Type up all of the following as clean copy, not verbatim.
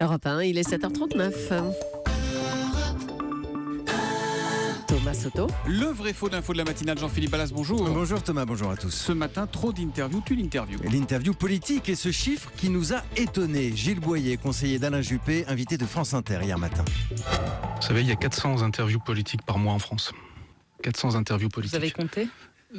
Europe 1, il est 7h39. Thomas Soto. Le vrai faux d'info de la matinale, Jean-Philippe Ballas, bonjour. Bonjour Thomas, bonjour à tous. Ce matin, trop d'interviews, tu l'interview. L'interview politique et ce chiffre qui nous a étonnés. Gilles Boyer, conseiller d'Alain Juppé, invité de France Inter hier matin. Vous savez, il y a 400 interviews politiques par mois en France. 400 interviews politiques. Vous avez compté ?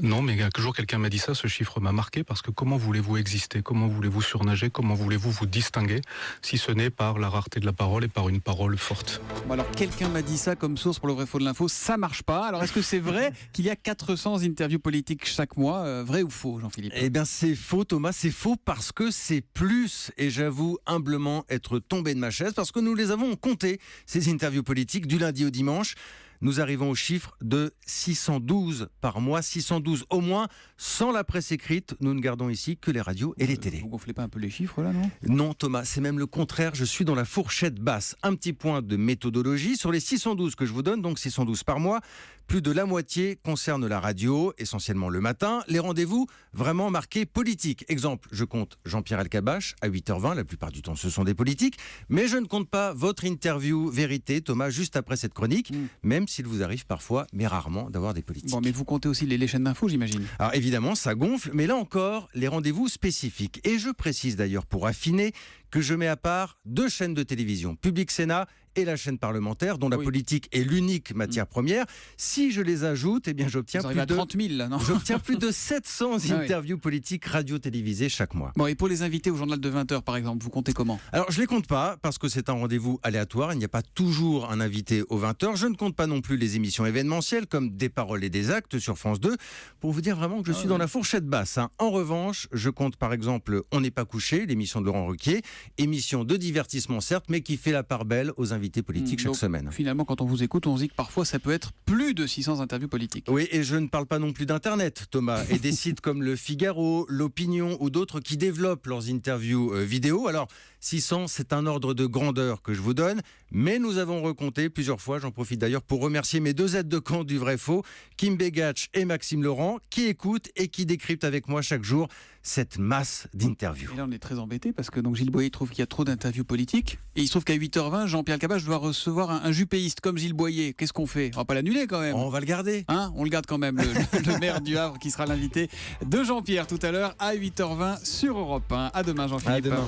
Non, mais un jour quelqu'un m'a dit ça, ce chiffre m'a marqué, parce que comment voulez-vous exister, comment voulez-vous surnager, comment voulez-vous vous distinguer, si ce n'est par la rareté de la parole et par une parole forte. Bon, alors, quelqu'un m'a dit ça comme source pour le vrai faux de l'info, ça marche pas. Alors, est-ce que c'est vrai qu'il y a 400 interviews politiques chaque mois, vrai ou faux, Jean-Philippe ? Eh bien c'est faux Thomas, c'est faux parce que c'est plus, et j'avoue humblement être tombé de ma chaise, parce que nous les avons comptées, ces interviews politiques, du lundi au dimanche. Nous arrivons au chiffre de 612 par mois, 612 au moins, sans la presse écrite. Nous ne gardons ici que les radios et les télés. Vous gonflez pas un peu les chiffres là, non ? Non Thomas, c'est même le contraire, je suis dans la fourchette basse. Un petit point de méthodologie, sur les 612 que je vous donne, donc 612 par mois, plus de la moitié concerne la radio, essentiellement le matin. Les rendez-vous vraiment marqués politiques. Exemple, je compte Jean-Pierre Elkabbach à 8h20, la plupart du temps ce sont des politiques, mais je ne compte pas votre interview vérité, Thomas, juste après cette chronique, même s'il vous arrive parfois, mais rarement, d'avoir des politiques. Bon, mais vous comptez aussi les chaînes d'infos, j'imagine. Alors évidemment, ça gonfle, mais là encore, les rendez-vous spécifiques. Et je précise d'ailleurs, pour affiner, que je mets à part 2 chaînes de télévision, Public Sénat et la chaîne parlementaire, dont la politique est l'unique matière première. Si je les ajoute, eh bien j'obtiens plus de 30 000, là, non ? J'obtiens plus de 700 interviews politiques radio-télévisées chaque mois. Bon, et pour les invités au journal de 20h, par exemple, vous comptez comment ? Alors, je les compte pas, parce que c'est un rendez-vous aléatoire. Il n'y a pas toujours un invité aux 20h. Je ne compte pas non plus les émissions événementielles, comme Des paroles et des actes sur France 2, pour vous dire vraiment que je suis dans la fourchette basse. En revanche, je compte par exemple On n'est pas couché, l'émission de Laurent Ruquier, émission de divertissement certes, mais qui fait la part belle aux invités politiques chaque semaine. Finalement, quand on vous écoute, on se dit que parfois ça peut être plus de 600 interviews politiques. Oui, et je ne parle pas non plus d'Internet, Thomas, et des sites comme Le Figaro, L'Opinion ou d'autres qui développent leurs interviews vidéo. Alors, 600, c'est un ordre de grandeur que je vous donne, mais nous avons recompté plusieurs fois. J'en profite d'ailleurs pour remercier mes 2 aides de camp du vrai faux, Kim Begach et Maxime Laurent, qui écoutent et qui décryptent avec moi chaque jour cette masse d'interviews. Et là, on est très embêtés parce que donc, Gilles Boyer trouve qu'il y a trop d'interviews politiques. Et il se trouve qu'à 8h20, Jean-Pierre Elkabbach doit recevoir un juppéiste comme Gilles Boyer. Qu'est-ce qu'on fait ? On va pas l'annuler quand même. On va le garder. On le garde quand même, le maire du Havre qui sera l'invité de Jean-Pierre tout à l'heure à 8h20 sur Europe 1. À demain, Jean-Philippe. À demain.